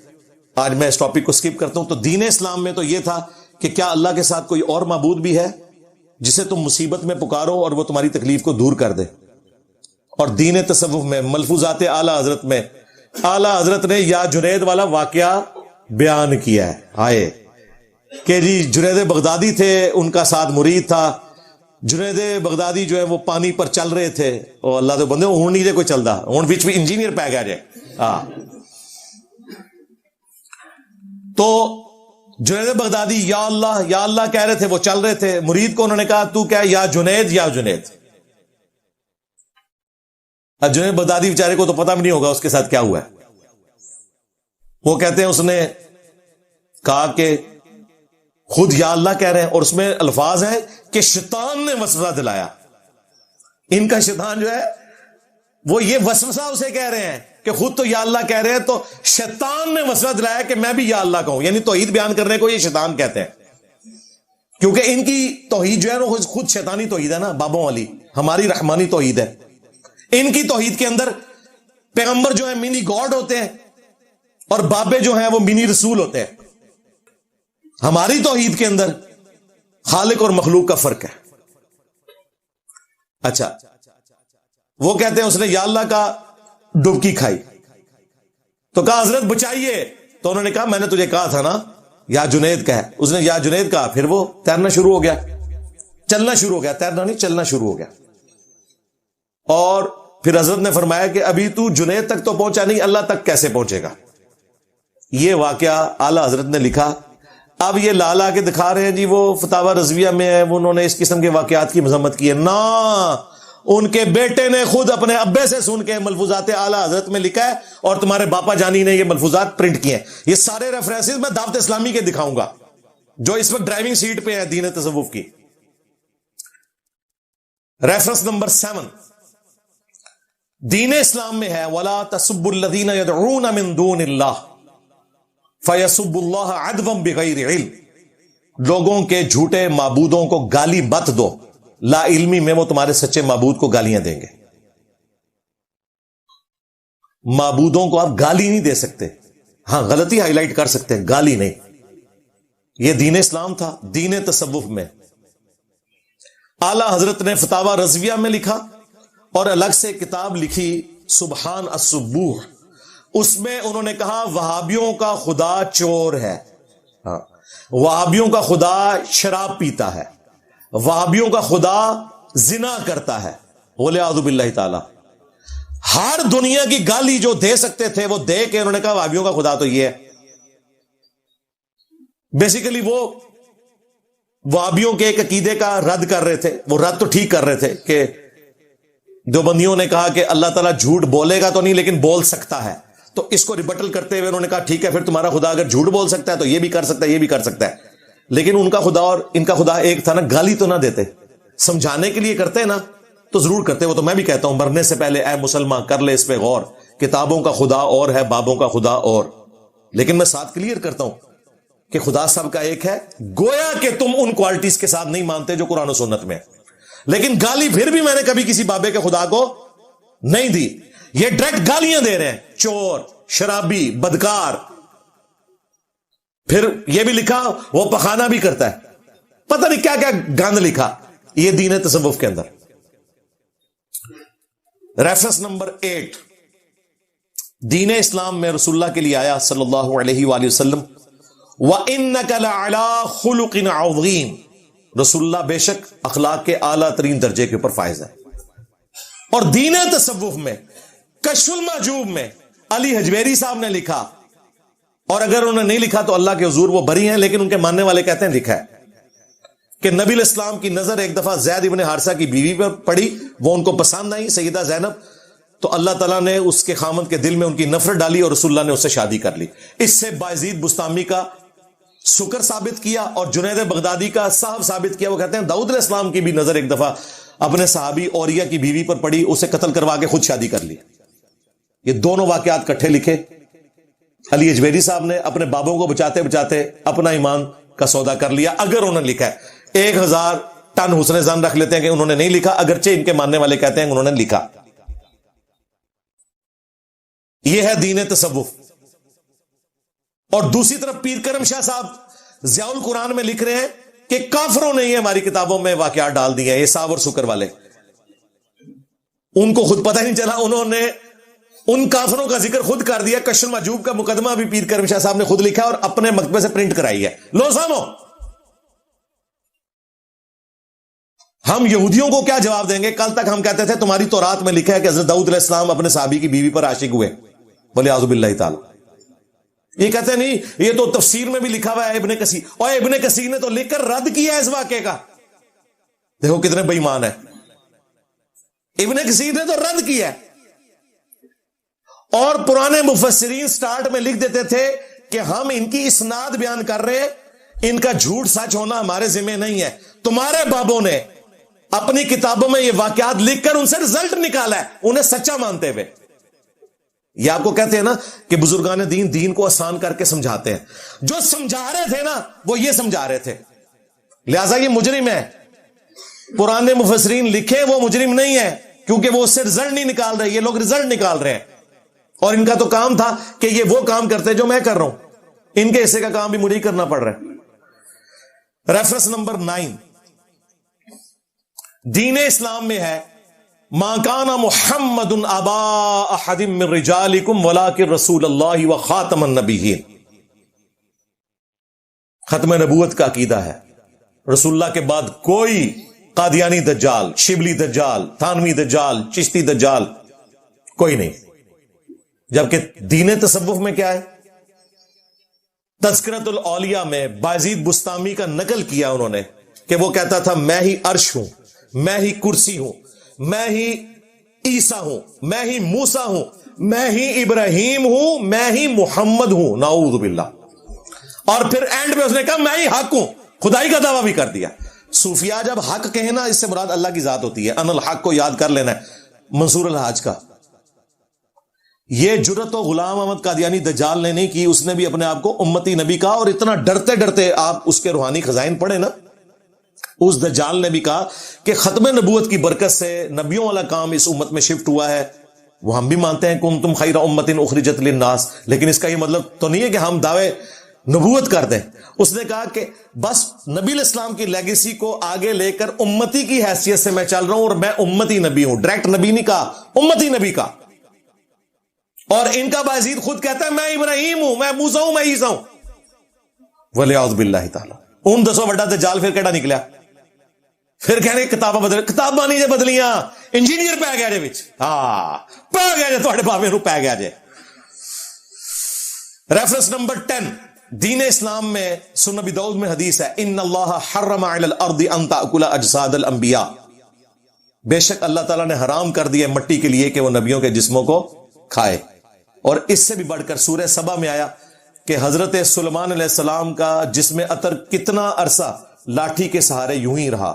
آج میں اس ٹاپک کو سکپ کرتا ہوں۔ تو دین اسلام میں تو یہ تھا کہ کیا اللہ کے ساتھ کوئی اور معبود بھی ہے جسے تم مصیبت میں پکارو اور وہ تمہاری تکلیف کو دور کر دے۔ اور دین تصوف میں ملفوظات اعلی حضرت میں اعلی حضرت نے یا جنید والا واقعہ بیان کیا ہے، آئے کہ جی جنید بغدادی تھے، ان کا ساتھ مرید تھا، جنید بغدادی جو ہے وہ پانی پر چل رہے تھے، اور اللہ تو بندے اون نہیں دے کوئی چلتا، اون بیچ بھی انجینئر پہ گیا جائے، ہاں تو جنید بغدادی یا اللہ کہہ رہے تھے، وہ چل رہے تھے، مرید کو انہوں نے کہا تو کیا یا جنید یا جنید۔ اب جنید بغدادی بیچارے کو تو پتہ بھی نہیں ہوگا اس کے ساتھ کیا ہوا ہے، وہ کہتے ہیں اس نے کہا کہ خود یا اللہ کہہ رہے ہیں، اور اس میں الفاظ ہیں کہ شیطان نے وسوسہ دلایا۔ ان کا شیطان جو ہے وہ یہ وسوسہ اسے کہہ رہے ہیں کہ خود تو یا اللہ کہہ رہے ہیں، تو شیطان نے وسوسہ دلایا کہ میں بھی یا اللہ کہوں، یعنی توحید بیان کرنے کو یہ شیطان کہتے ہیں، کیونکہ ان کی توحید جو ہے وہ خود شیطانی توحید ہے نا، بابوں والی، ہماری رحمانی توحید ہے۔ ان کی توحید کے اندر پیغمبر جو ہیں منی گاڈ ہوتے ہیں اور بابے جو ہیں وہ منی رسول ہوتے ہیں۔ ہماری توحید کے اندر خالق اور مخلوق کا فرق ہے۔ اچھا، وہ کہتے ہیں اس نے یا اللہ کا ڈبکی کھائی، تو کہا حضرت بچائیے، تو انہوں نے کہا میں نے تجھے کہا تھا نا یا جنید کا ہے، اس نے یا جنید کہا، پھر وہ تیرنا شروع ہو گیا، چلنا شروع ہو گیا، تیرنا نہیں چلنا شروع ہو گیا۔ اور پھر حضرت نے فرمایا کہ ابھی تو جنید تک تو پہنچا نہیں، اللہ تک کیسے پہنچے گا؟ یہ واقعہ اعلی حضرت نے لکھا۔ اب یہ لالا کے دکھا رہے ہیں جی وہ فتاوی رضویہ میں ہے، انہوں نے اس قسم کے واقعات کی مذمت کی ہے، نہ ان کے بیٹے نے خود اپنے ابے سے سن کے ملفوظات اعلی حضرت میں لکھا ہے، اور تمہارے باپا جانی نے یہ ملفوظات پرنٹ کیے ہیں۔ یہ سارے ریفرنسز میں دعوت اسلامی کے دکھاؤں گا جو اس وقت ڈرائیونگ سیٹ پہ ہے دین تصوف کی۔ ریفرنس نمبر 7 دین اسلام میں ہے، وَلَا تَسُبُّوا الَّذِينَ يَدْعُونَ مِن دُونِ اللَّهِ فَيَسُبُّوا اللَّهَ عَدْوًا بِغَيْرِ عِلْمٍ، لوگوں کے جھوٹے معبودوں کو گالی مت دو، لا علمی میں وہ تمہارے سچے معبود کو گالیاں دیں گے۔ معبودوں کو آپ گالی نہیں دے سکتے، ہاں غلطی ہائی لائٹ کر سکتے ہیں، گالی نہیں۔ یہ دین اسلام تھا۔ دین تصوف میں اعلی حضرت نے فتاوی رضویہ میں لکھا، اور الگ سے کتاب لکھی سبحان السبوح، اس میں انہوں نے کہا وہابیوں کا خدا چور ہے، وہابیوں کا خدا شراب پیتا ہے، وہابیوں کا خدا زنا کرتا ہے، وَلِعَاذُ بِاللَّهِ تعالی۔ ہر دنیا کی گالی جو دے سکتے تھے وہ دے کے انہوں نے کہا وہابیوں کا خدا تو یہ ہے۔ بیسیکلی وہ وہابیوں کے ایک عقیدے کا رد کر رہے تھے، وہ رد تو ٹھیک کر رہے تھے کہ دیوبندیوں نے کہا کہ اللہ تعالیٰ جھوٹ بولے گا تو نہیں لیکن بول سکتا ہے، تو اس کو ریبٹل کرتے ہوئے انہوں نے کہا ٹھیک ہے، پھر تمہارا خدا اگر جھوٹ بول سکتا ہے تو یہ بھی کر سکتا ہے، یہ بھی کر سکتا ہے۔ لیکن ان کا خدا اور ان کا خدا ایک تھا نا. گالی تو نہ دیتے, سمجھانے کے لیے کرتے نا تو ضرور کرتے. وہ تو میں بھی کہتا ہوں مرنے سے پہلے اے مسلمان کر لے اس پہ غور, کتابوں کا خدا اور ہے, بابوں کا خدا اور. لیکن میں ساتھ کلیئر کرتا ہوں کہ خدا سب کا ایک ہے, گویا کہ تم ان کوالٹیز کے ساتھ نہیں مانتے جو قرآن و سنت میں. لیکن گالی پھر بھی میں نے کبھی کسی بابے کے خدا کو نہیں دی. یہ ڈائریکٹ گالیاں دے رہے ہیں, چور, شرابی, بدکار. پھر یہ بھی لکھا وہ پخانہ بھی کرتا ہے, پتہ نہیں کیا کیا گند لکھا. یہ دین تصوف کے اندر. ریفرنس نمبر 8, دین اسلام میں رسول اللہ کے لیے آیا صلی اللہ علیہ وآلہ وسلم, وَإِنَّكَ لَعَلَىٰ خُلُقٍ عَظِيمٍ, رسول اللہ بے شک اخلاق کے اعلیٰ ترین درجے کے اوپر فائز ہے. اور دین تصوف میں کشف المحجوب میں علی حجویری صاحب نے لکھا, اور اگر انہوں نے نہیں لکھا تو اللہ کے حضور وہ بری ہیں, لیکن ان کے ماننے والے کہتے ہیں لکھا ہے کہ نبی علیہ السلام کی نظر ایک دفعہ زید ابن حارثہ کی بیوی پر پڑی, وہ ان کو پسند آئی, سیدہ زینب, تو اللہ تعالیٰ نے اس کے خامند کے دل میں ان کی نفرت ڈالی اور رسول اللہ نے اس سے شادی کر لی. اس سے بایزید بستامی کا سکر ثابت کیا اور جنید بغدادی کا صاحب ثابت کیا. وہ کہتے ہیں داؤد علیہ السلام کی بھی نظر ایک دفعہ اپنے صحابی اوریہ کی بیوی پر پڑی, اسے قتل کروا کے خود شادی کر لی. یہ دونوں واقعات کٹھے لکھے علی اجویری صاحب نے, اپنے بابوں کو بچاتے بچاتے اپنا ایمان کا سودا کر لیا. اگر انہوں نے لکھا ہے 1000 ٹن حسن ظن رکھ لیتے ہیں کہ انہوں نے نہیں لکھا, اگرچہ ان کے ماننے والے کہتے ہیں کہ انہوں نے لکھا. یہ ہے دین تصوف. اور دوسری طرف پیر کرم شاہ صاحب ضیاء القرآن میں لکھ رہے ہیں کہ کافروں نے یہ ہماری کتابوں میں واقعات ڈال دیے ہیں, یہ ساو اور سکر والے. ان کو خود پتہ نہیں چلا, انہوں نے ان کافروں کا ذکر خود کر دیا. کشف المحجوب کا مقدمہ بھی پیر کرم شاہ صاحب نے خود لکھا اور اپنے مکتبے سے پرنٹ کرائی ہے. لو سامو, ہم یہودیوں کو کیا جواب دیں گے؟ کل تک ہم کہتے تھے تمہاری تورات میں لکھا ہے کہ حضرت داؤد علیہ السلام اپنے صحابی کی بیوی پر عاشق ہوئے, ولیعوذ باللہ تعالی. یہ کہتے ہیں نہیں, یہ تو تفسیر میں بھی لکھا ہوا ہے ابن کثیر, اور ابن کثیر نے تو لکھ کر رد کیا ہے اس واقعے کا. دیکھو کتنے بے ایمان ہے, ابن کثیر نے تو رد کیا ہے. اور پرانے مفسرین سٹارٹ میں لکھ دیتے تھے کہ ہم ان کی اسناد بیان کر رہے ہیں, ان کا جھوٹ سچ ہونا ہمارے ذمہ نہیں ہے. تمہارے بابوں نے اپنی کتابوں میں یہ واقعات لکھ کر ان سے رزلٹ نکالا ہے, انہیں سچا مانتے ہوئے. یہ آپ کو کہتے ہیں نا کہ بزرگان دین کو آسان کر کے سمجھاتے ہیں. جو سمجھا رہے تھے نا وہ یہ سمجھا رہے تھے, لہذا یہ مجرم ہے. پرانے مفسرین لکھے وہ مجرم نہیں ہے, کیونکہ وہ اس سے رزلٹ نہیں نکال رہے, یہ لوگ رزلٹ نکال رہے ہیں. اور ان کا تو کام تھا کہ یہ وہ کام کرتے جو میں کر رہا ہوں, ان کے حصے کا کام بھی مجھے ہی کرنا پڑ رہا ہے. ریفرنس نمبر 9, دین اسلام میں ہے ما کان محمد ابا احد من رجالکم ولکن رسول اللہ وخاتم النبیین. ختم نبوت کا عقیدہ ہے, رسول اللہ کے بعد کوئی قادیانی دجال, شبلی دجال, تھانوی دجال, چشتی دجال کوئی نہیں. جبکہ دین تصوف میں کیا ہے؟ تذکرۃ الاولیاء میں بایزید بستامی کا نقل کیا انہوں نے کہ وہ کہتا تھا میں ہی عرش ہوں, میں ہی کرسی ہوں, میں ہی عیسیٰ ہوں, میں ہی موسیٰ ہوں, میں ہی ابراہیم ہوں, میں ہی محمد ہوں, نعوذ باللہ. اور پھر اینڈ میں اس نے کہا میں ہی حق ہوں, خدائی کا دعویٰ بھی کر دیا. صوفیاء جب حق کہیں نا, اس سے مراد اللہ کی ذات ہوتی ہے. ان الحق کو یاد کر لینا ہے منصور الحاج کا. یہ جرت و غلام احمد قادیانی دجال نے نہیں کی, اس نے بھی اپنے آپ کو امتی نبی کہا. اور اتنا ڈرتے ڈرتے آپ اس کے روحانی خزائن پڑھیں نا, اس دجال نے بھی کہا کہ ختم نبوت کی برکت سے نبیوں والا کام اس امت میں شفٹ ہوا ہے. وہ ہم بھی مانتے ہیں کنتم خیر امت اخرجت للناس, لیکن اس کا یہ مطلب تو نہیں ہے کہ ہم دعوے نبوت کر دیں. اس نے کہا کہ بس نبی علیہ السلام کی لیگیسی کو آگے لے کر امتی کی حیثیت سے میں چل رہا ہوں, اور میں امتی نبی ہوں. ڈائریکٹ نبی نہیں کہا, امتی نبی کا. اور ان کا بایزید خود کہتا ہے میں ابراہیم ہوں, میں موسیٰ ہوں, میں عیسیٰ ہوں. ولیعوذ باللہ تعالی. ان دسو بڑا دجال پھر کیڑا نکلیا, پھر کہنے کتاباں بدل, کتاباں نہیں جے بدلیاں, انجینئر پہ گیا جے وچ, ہاں پہ گیا جے, تھوڑے بابے نو پہ گیا جے. ریفرنس نمبر 10, دین اسلام میں سنن ابی داؤد میں حدیث ہے ان اللہ حرم علی الارض ان تاکل اجساد الانبیاء. بے شک اللہ تعالیٰ نے حرام کر دیا مٹی کے لیے کہ وہ نبیوں کے جسموں کو کھائے. اور اس سے بھی بڑھ کر سورہ سبا میں آیا کہ حضرت سلیمان علیہ السلام کا جسم عطر کتنا عرصہ لاٹھی کے سہارے یوں ہی رہا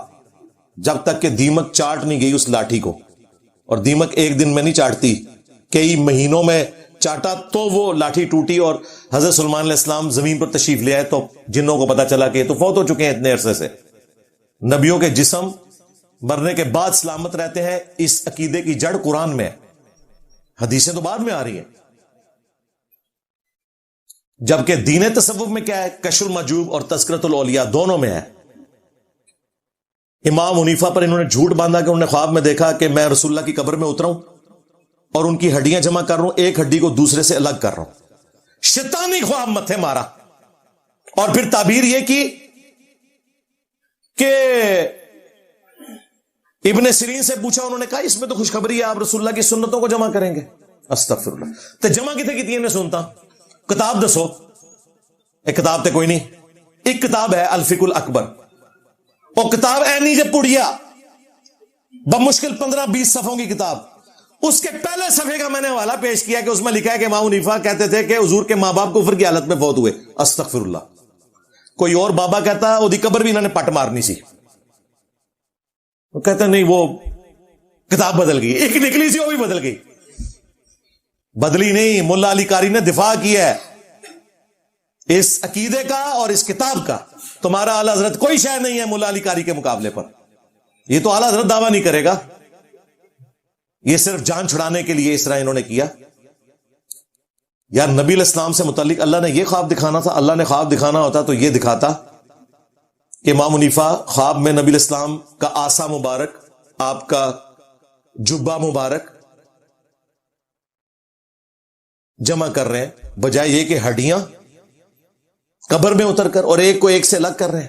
جب تک کہ دیمک چاٹ نہیں گئی اس لاٹھی کو. اور دیمک ایک دن میں نہیں چاٹتی, کئی مہینوں میں چاٹا تو وہ لاٹھی ٹوٹی اور حضرت سلیمان علیہ السلام زمین پر تشریف لے آئے تو جنوں کو پتا چلا کہ یہ تو فوت ہو چکے ہیں اتنے عرصے سے. نبیوں کے جسم مرنے کے بعد سلامت رہتے ہیں, اس عقیدے کی جڑ قرآن میں ہے, حدیثیں تو بعد میں آ رہی ہیں. جبکہ دین تصوف میں کیا ہے؟ کشف المحجوب اور تذکرۃ الاولیاء دونوں میں ہے. امام حنیفہ پر انہوں نے جھوٹ باندھا کہ انہوں نے خواب میں دیکھا کہ میں رسول اللہ کی قبر میں اترا ہوں اور ان کی ہڈیاں جمع کر رہا ہوں, ایک ہڈی کو دوسرے سے الگ کر رہا ہوں. شیطانی خواب متھے مارا اور پھر تعبیر یہ کی کہ ابن سیرین سے پوچھا, انہوں نے کہا اس میں تو خوشخبری ہے, آپ رسول اللہ کی سنتوں کو جمع کریں گے. استغفر اللہ. تو جمع کتنے کی سنتا کتاب دسو. ایک کتاب تے کوئی نہیں, ایک کتاب ہے الفقہ الاکبر, وہ کتاب اینی جب پڑیا بمشکل 15-20 صفحوں کی کتاب, اس کے پہلے صفحے کا میں نے حوالہ پیش کیا کہ اس میں لکھا ہے کہ امام حنیفہ کہتے تھے کہ حضور کے ماں باپ کفر کی حالت میں فوت ہوئے. استغفر اللہ. کوئی اور بابا کہتا وہ دی قبر بھی انہوں نے پٹ مارنی سی, وہ کہتے نہیں وہ کتاب بدل گئی, ایک نکلی سی وہ بھی بدل گئی. بدلی نہیں, ملا علی قاری نے دفاع کیا ہے اس عقیدے کا اور اس کتاب کا. تمہارا اعلی حضرت کوئی شے نہیں ہے ملا علی قاری کے مقابلے پر. یہ تو اعلی حضرت دعویٰ نہیں کرے گا, یہ صرف جان چھڑانے کے لیے اس طرح انہوں نے کیا. یار نبی علیہ السلام سے متعلق اللہ نے یہ خواب دکھانا تھا, اللہ نے خواب دکھانا ہوتا تو یہ دکھاتا کہ امام حنیفہ خواب میں نبی علیہ السلام کا آسا مبارک, آپ کا جبہ مبارک جمع کر رہے ہیں, بجائے یہ کہ ہڈیاں قبر میں اتر کر اور ایک کو ایک سے الگ کر رہے ہیں.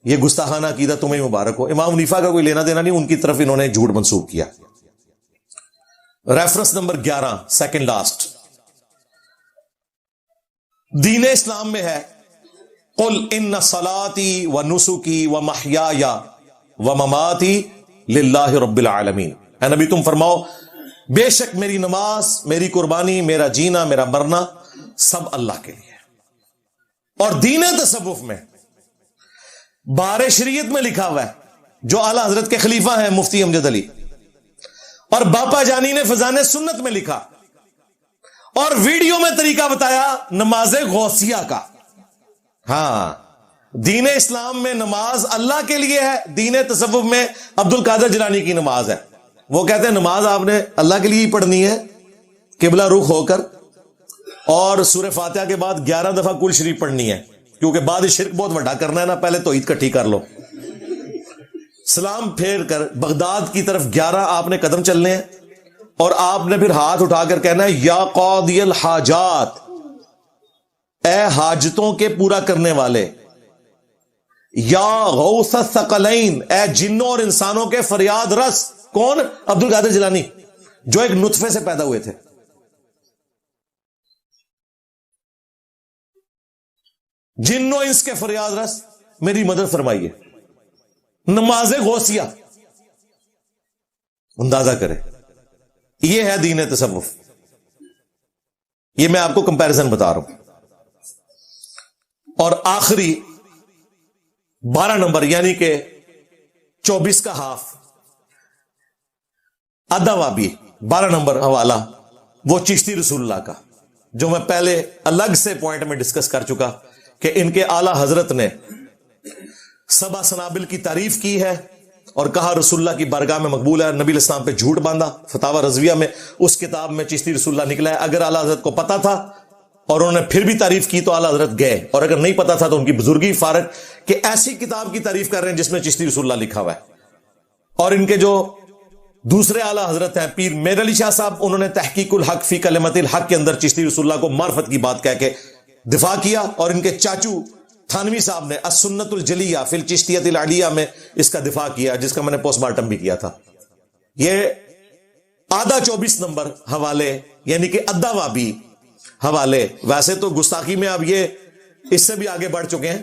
یہ گستاخانہ عقیدہ تمہیں مبارک ہو. امام حنیفہ کا کوئی لینا دینا نہیں, ان کی طرف انہوں نے جھوٹ منسوب کیا. ریفرنس نمبر 11 سیکنڈ لاسٹ, دین اسلام میں ہے قل ان صلاتی و نسکی و محیای و مماتی للہ رب العالمین. اے نبی تم فرماؤ بے شک میری نماز, میری قربانی, میرا جینا, میرا مرنا سب اللہ کے لیے. اور دین تصوف میں بار شریعت میں لکھا ہوا ہے, جو اعلی حضرت کے خلیفہ ہیں مفتی امجد علی, اور باپا جانی نے فضان سنت میں لکھا اور ویڈیو میں طریقہ بتایا نماز غوثیہ کا. ہاں دین اسلام میں نماز اللہ کے لیے ہے, دین تصوف میں عبد القادر جیلانی کی نماز ہے. وہ کہتے ہیں نماز آپ نے اللہ کے لیے ہی پڑھنی ہے قبلہ رخ ہو کر, اور سورہ فاتحہ کے بعد 11 دفعہ کل شریف پڑھنی ہے, کیونکہ بعد شرک بہت بڑا کرنا ہے نا, پہلے تو عید کٹھی کر لو. سلام پھیر کر بغداد کی طرف 11 آپ نے قدم چلنے ہیں, اور آپ نے پھر ہاتھ اٹھا کر کہنا ہے یا قاضی الحاجات, اے حاجتوں کے پورا کرنے والے, یا غوث الثقلین, اے جنوں اور انسانوں کے فریاد رس. کون؟ عبد القادر جیلانی, جو ایک نطفے سے پیدا ہوئے تھے. جنوں انس کے فریاد رس میری مدد فرمائیے. نماز غوثیہ, اندازہ کرے, یہ ہے دین تصوف. یہ میں آپ کو کمپیرزن بتا رہا ہوں. اور آخری 12 نمبر یعنی کہ 24 کا ہاف, آدھا وابی 12 نمبر حوالہ, وہ چشتی رسول اللہ کا, جو میں پہلے الگ سے پوائنٹ میں ڈسکس کر چکا کہ ان کے اعلی حضرت نے سبا سنابل کی تعریف کی ہے اور کہا رسول اللہ کی بارگاہ میں مقبول ہے. نبی علیہ السلام پہ جھوٹ باندھا. فتاوی رضویہ میں اس کتاب میں چشتی رسول اللہ نکلا ہے. اگر اعلی حضرت کو پتا تھا اور انہوں نے پھر بھی تعریف کی تو اعلی حضرت گئے, اور اگر نہیں پتا تھا تو ان کی بزرگی فارغ کہ ایسی کتاب کی تعریف کر رہے ہیں جس میں چشتی رسول اللہ لکھا ہوا ہے. اور ان کے جو دوسرے اعلی حضرت ہیں پیر میر علی شاہ صاحب, انہوں نے تحقیق الحق فی کلمت الحق کے اندر چشتی رسول اللہ کو معرفت کی بات کہہ کے دفاع کیا, اور ان کے چاچو تھانوی صاحب نے السنت الجلیہ فی الچشتیۃ العلیہ میں اس کا دفاع کیا, جس کا میں نے پوسٹ مارٹم بھی کیا تھا. یہ آدھا 24 نمبر حوالے یعنی کہ ادھا وابی حوالے. ویسے تو گستاخی میں اب یہ اس سے بھی آگے بڑھ چکے ہیں.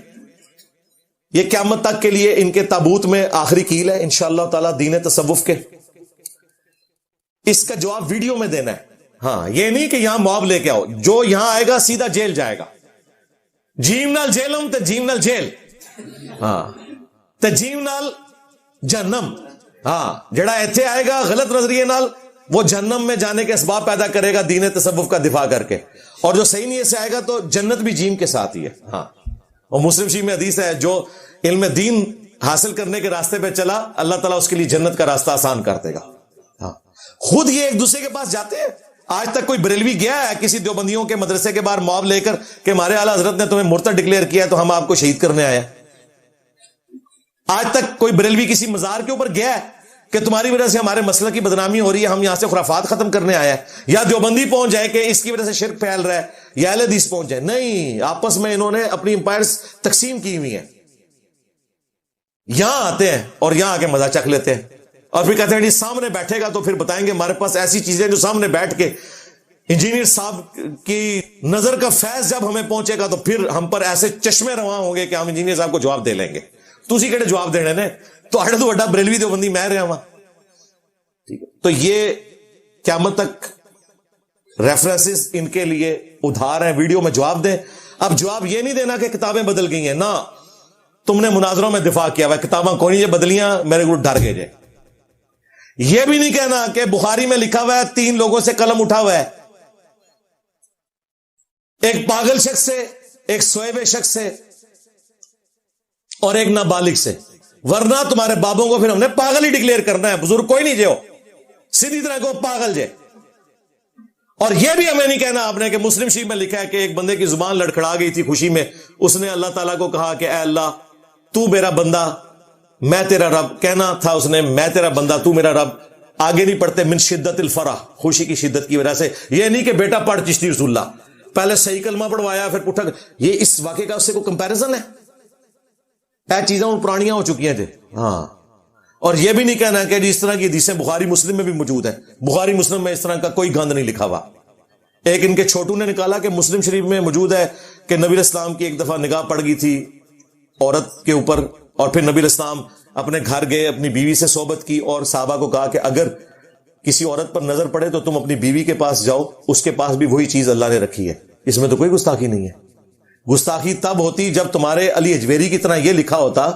یہ قیامت تک کے لیے ان کے تابوت میں آخری کیل ہے انشاءاللہ تعالی دین تصوف کے. اس کا جواب ویڈیو میں دینا ہے. ہاں یہ نہیں کہ یہاں موب لے کے آؤ, جو یہاں آئے گا سیدھا جیل جائے گا. جیم نال جیلم تے جیم نال جیل ہاں تے جیم نال جہنم ہاں جڑا ایتھے آئے گا غلط نظریے نال وہ جہنم میں جانے کے اسباب پیدا کرے گا دین تصوف کا دفاع کر کے, اور جو صحیح نیت سے آئے گا تو جنت بھی جیم کے ساتھ ہی ہے. ہاں اور مسلم شریف میں حدیث ہے جو علم دین حاصل کرنے کے راستے پہ چلا اللہ تعالیٰ اس کے لیے جنت کا راستہ آسان کر دے گا. ہاں خود یہ ایک دوسرے کے پاس جاتے ہیں. آج تک کوئی بریلوی گیا ہے کسی دیوبندیوں کے مدرسے کے باہر مواب لے کر کہ ہمارے اعلیٰ حضرت نے تمہیں مرتد ڈکلیئر کیا ہے تو ہم آپ کو شہید کرنے آئے ہیں؟ آج تک کوئی بریلوی کسی مزار کے اوپر گیا ہے کہ تمہاری وجہ سے ہمارے مسلک کی بدنامی ہو رہی ہے, ہم یہاں سے خرافات ختم کرنے آئے ہیں؟ یا دیوبندی پہنچ جائے کہ اس کی وجہ سے شرک پھیل رہا ہے, یا اہل حدیث پہنچ جائے. نہیں, آپس میں انہوں نے اپنی امپائرز تقسیم کی ہوئی ہیں. یہاں آتے ہیں اور یہاں آ کے مزہ چکھ لیتے ہیں اور پھر کہتے ہیں جی سامنے بیٹھے گا تو پھر بتائیں گے ہمارے پاس ایسی چیزیں جو سامنے بیٹھ کے انجینئر صاحب کی نظر کا فیض جب ہمیں پہنچے گا تو پھر ہم پر ایسے چشمے رواں ہوں گے کہ ہم انجینئر صاحب کو جواب دے لیں گے. تسی کہڑے جواب دینے نے, تو اڑ تو بڑا بریلوی دیوبندی میں رہا ہوں. تو یہ قیامت تک ریفرنسز ان کے لیے ادھار ہیں, ویڈیو میں جواب دیں. اب جواب یہ نہیں دینا کہ کتابیں بدل گئی ہیں, نہ تم نے مناظروں میں دفاع کیا ہوا ہے کتاباں کوئی نہیں بدلیاں میرے کو ڈر گئے جائے. یہ بھی نہیں کہنا کہ بخاری میں لکھا ہوا ہے 3 لوگوں سے قلم اٹھا ہوا ہے, ایک پاگل شخص سے, ایک سوئے ہوئے شخص سے اور ایک نابالغ سے, ورنہ تمہارے بابوں کو پھر ہم نے پاگل ہی ڈکلیئر کرنا ہے. بزرگ کوئی نہیں جو سیدھی طرح کو پاگل جے. اور یہ بھی ہمیں نہیں کہنا آپ نے کہ مسلم شریف میں لکھا ہے کہ ایک بندے کی زبان لڑکھڑا گئی تھی خوشی میں, اس نے اللہ تعالیٰ کو کہا کہ اے اللہ تو میرا بندہ میں تیرا رب, کہنا تھا اس نے میں تیرا بندہ تو میرا رب. آگے نہیں پڑھتے من شدت الفرح, خوشی کی شدت کی وجہ سے. یہ نہیں کہ بیٹا پڑھ چشتی رسول اللہ, پہلے صحیح کلمہ پڑھوایا پھر پٹھا. یہ اس واقعے کا اس سے کوئی کمپیریزن ہے؟ اے چیزیں پرانیاں ہو چکی ہیں تھے. ہاں اور یہ بھی نہیں کہنا کہ اس طرح کی حدیثیں بخاری مسلم میں بھی موجود ہے. بخاری مسلم میں اس طرح کا کوئی گند نہیں لکھا ہوا. ایک ان کے چھوٹو نے نکالا کہ مسلم شریف میں موجود ہے کہ نبی الاسلام کی ایک دفعہ نگاہ پڑ گئی تھی عورت کے اوپر, اور پھر نبی الاسلام اپنے گھر گئے, اپنی بیوی سے صحبت کی اور صحابہ کو کہا کہ اگر کسی عورت پر نظر پڑے تو تم اپنی بیوی کے پاس جاؤ, اس کے پاس بھی وہی چیز اللہ نے رکھی ہے. اس میں تو کوئی گستاخی نہیں ہے. گستاخی تب ہوتی جب تمہارے علی اجویری کی طرح یہ لکھا ہوتا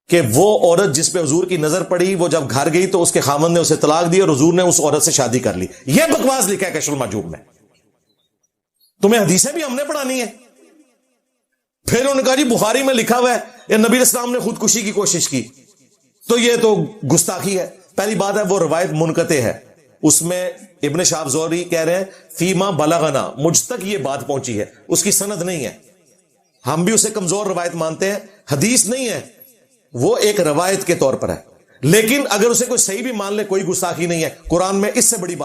کہ وہ عورت جس پہ حضور کی نظر پڑی وہ جب گھر گئی تو اس کے خامن نے اسے طلاق دی اور حضور نے اس عورت سے شادی کر لی. یہ بکواس لکھا ہے کشف المحجوب میں. تمہیں حدیثیں بھی ہم نے پڑھانی ہے. پھر انہوں نے کہا جی بخاری میں لکھا ہوا ہے یا نبی اسلام نے خودکشی کی کوشش کی, تو یہ تو گستاخی ہے. پہلی بات ہے وہ روایت منقطع ہے, اس میں ابن شہاب زہری کہہ رہے ہیں فیما بلغنا, مجھ تک یہ بات پہنچی ہے, اس کی سند نہیں ہے. ہم بھی اسے کمزور روایت مانتے ہیں, حدیث نہیں ہے, وہ ایک روایت کے طور پر ہے. لیکن اگر اسے کوئی صحیح بھی مان لے کوئی گستاخی نہیں ہے. قرآن میں اس سے بڑی بات